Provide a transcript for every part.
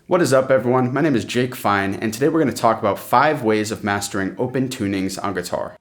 What is up, everyone? My name is Jake Fine, and today we're going to talk about 5 ways of mastering open tunings on guitar.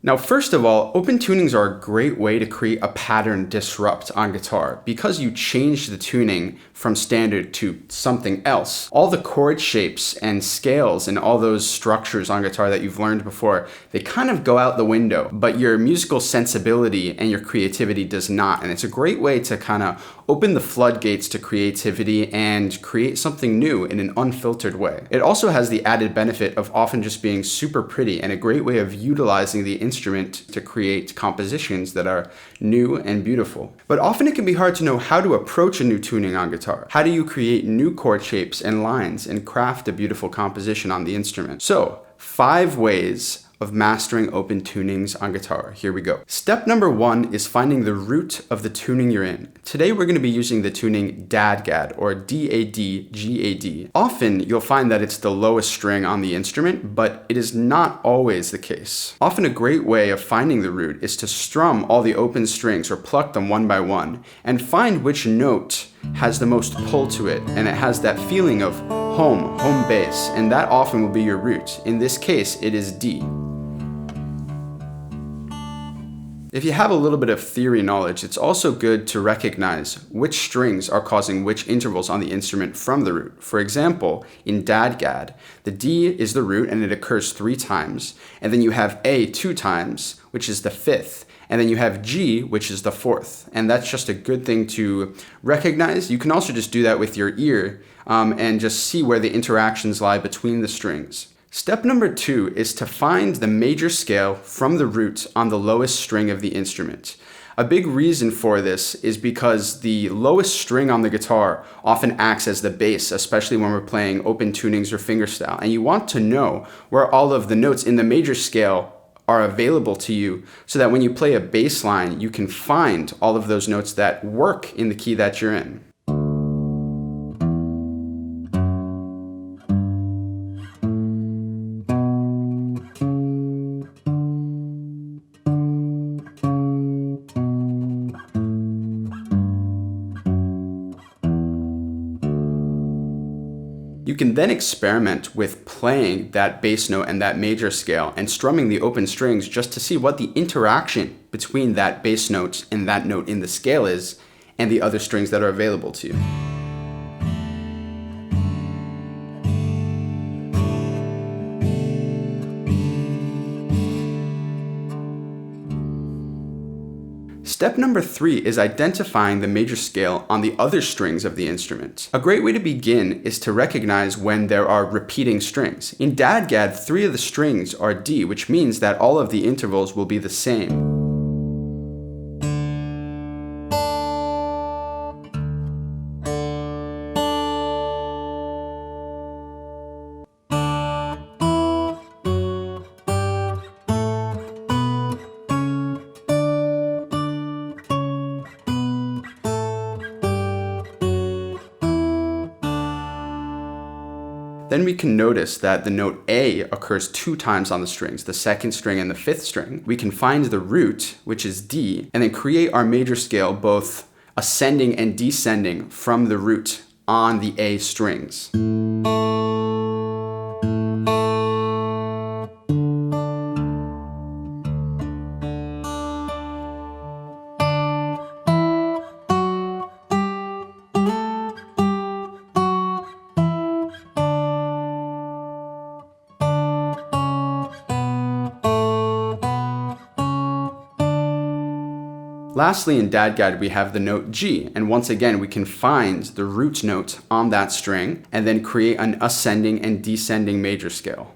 Now, first of all, open tunings are a great way to create a pattern disrupt on guitar because you change the tuning from standard to something else. All the chord shapes and scales and all those structures on guitar that you've learned before, they kind of go out the window, but your musical sensibility and your creativity does not. And it's a great way to kind of open the floodgates to creativity and create something new in an unfiltered way. It also has the added benefit of often just being super pretty and a great way of utilizing the instrument to create compositions that are new and beautiful. But often it can be hard to know how to approach a new tuning on guitar. How do you create new chord shapes and lines and craft a beautiful composition on the instrument? So, 5 ways of mastering open tunings on guitar. Here we go. Step number 1 is finding the root of the tuning you're in. Today we're going to be using the tuning DAD-GAD or D-A-D-G-A-D. Often you'll find that it's the lowest string on the instrument, but it is not always the case. Often a great way of finding the root is to strum all the open strings or pluck them one by one and find which note has the most pull to it and it has that feeling of home base, and that often will be your root. In this case, it is D. If you have a little bit of theory knowledge, it's also good to recognize which strings are causing which intervals on the instrument from the root. For example, in DAD-GAD, the D is the root and it occurs 3 times, and then you have A 2 times, which is the 5th, and then you have G, which is the 4th. And that's just a good thing to recognize. You can also just do that with your ear and just see where the interactions lie between the strings. Step number 2 is to find the major scale from the root on the lowest string of the instrument. A big reason for this is because the lowest string on the guitar often acts as the bass, especially when we're playing open tunings or fingerstyle. And you want to know where all of the notes in the major scale are available to you so that when you play a bass line, you can find all of those notes that work in the key that you're in. You can then experiment with playing that bass note and that major scale and strumming the open strings just to see what the interaction between that bass note and that note in the scale is and the other strings that are available to you. Step number 3 is identifying the major scale on the other strings of the instrument. A great way to begin is to recognize when there are repeating strings. In DAD-GAD, 3 of the strings are D, which means that all of the intervals will be the same. Then we can notice that the note A occurs 2 times on the strings, the 2nd string and the 5th string. We can find the root, which is D, and then create our major scale both ascending and descending from the root on the A strings. Lastly, in DAD-GAD, we have the note G, and once again, we can find the root note on that string and then create an ascending and descending major scale.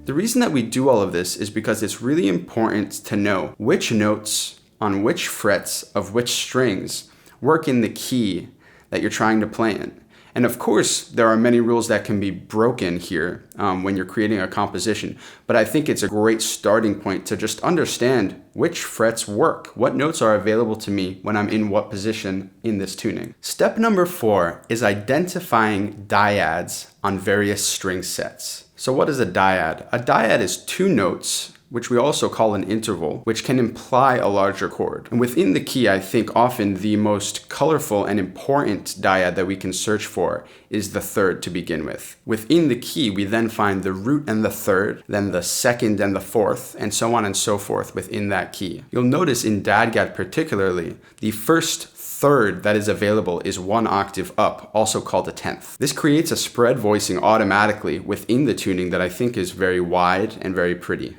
The reason that we do all of this is because it's really important to know which notes on which frets of which strings work in the key that you're trying to play in. And of course, there are many rules that can be broken here when you're creating a composition, but I think it's a great starting point to just understand which frets work, what notes are available to me when I'm in what position in this tuning. Step number 4 is identifying dyads on various string sets. So what is a dyad? A dyad is 2 notes, which we also call an interval, which can imply a larger chord. And within the key, I think often the most colorful and important dyad that we can search for is the third to begin with. Within the key, we then find the root and the third, then the second and the fourth, and so on and so forth within that key. You'll notice in DADGAD particularly, the first third that is available is 1 octave up, also called a tenth. This creates a spread voicing automatically within the tuning that I think is very wide and very pretty.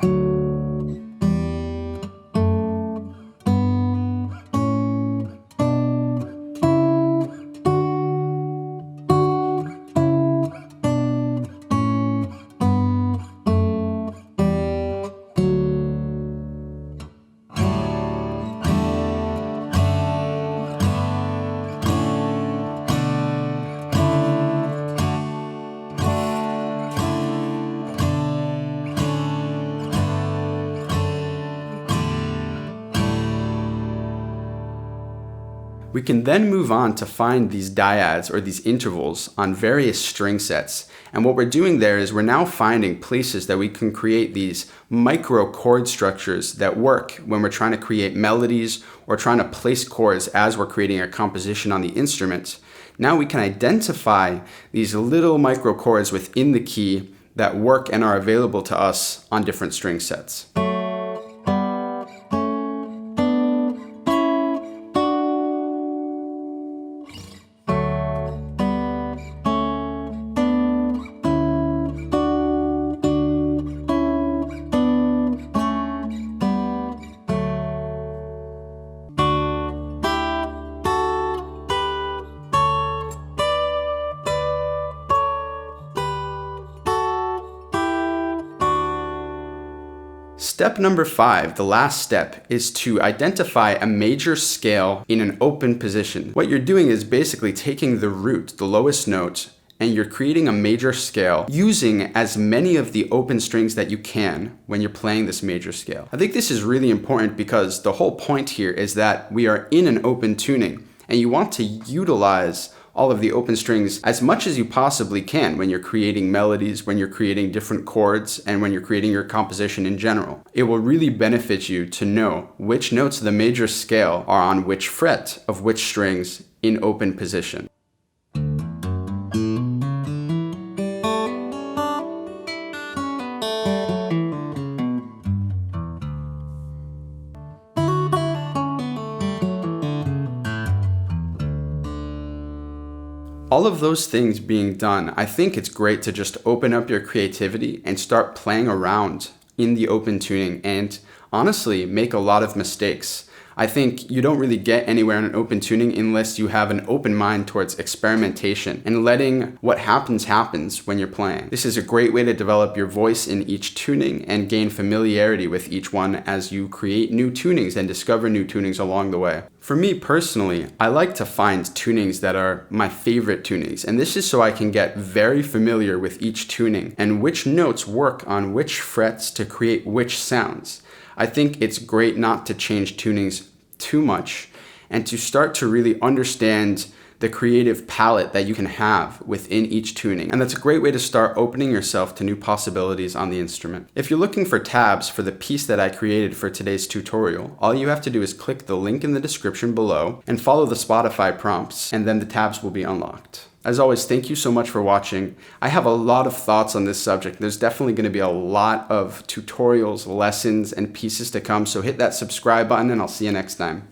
We can then move on to find these dyads or these intervals on various string sets. And what we're doing there is we're now finding places that we can create these micro chord structures that work when we're trying to create melodies or trying to place chords as we're creating a composition on the instrument. Now we can identify these little micro chords within the key that work and are available to us on different string sets. Step number 5, the last step, is to identify a major scale in an open position. What you're doing is basically taking the root, the lowest note, and you're creating a major scale using as many of the open strings that you can when you're playing this major scale. I think this is really important because the whole point here is that we are in an open tuning and you want to utilize all of the open strings as much as you possibly can when you're creating melodies, when you're creating different chords, and when you're creating your composition in general. It will really benefit you to know which notes of the major scale are on which fret of which strings in open position. All of those things being done, I think it's great to just open up your creativity and start playing around in the open tuning and honestly make a lot of mistakes. I think you don't really get anywhere in an open tuning unless you have an open mind towards experimentation and letting what happens when you're playing. This is a great way to develop your voice in each tuning and gain familiarity with each one as you create new tunings and discover new tunings along the way. For me personally, I like to find tunings that are my favorite tunings, and this is so I can get very familiar with each tuning and which notes work on which frets to create which sounds. I think it's great not to change tunings too much and to start to really understand the creative palette that you can have within each tuning. And that's a great way to start opening yourself to new possibilities on the instrument. If you're looking for tabs for the piece that I created for today's tutorial, all you have to do is click the link in the description below and follow the Spotify prompts, and then the tabs will be unlocked. As always, thank you so much for watching. I have a lot of thoughts on this subject. There's definitely going to be a lot of tutorials, lessons, and pieces to come, so hit that subscribe button and I'll see you next time.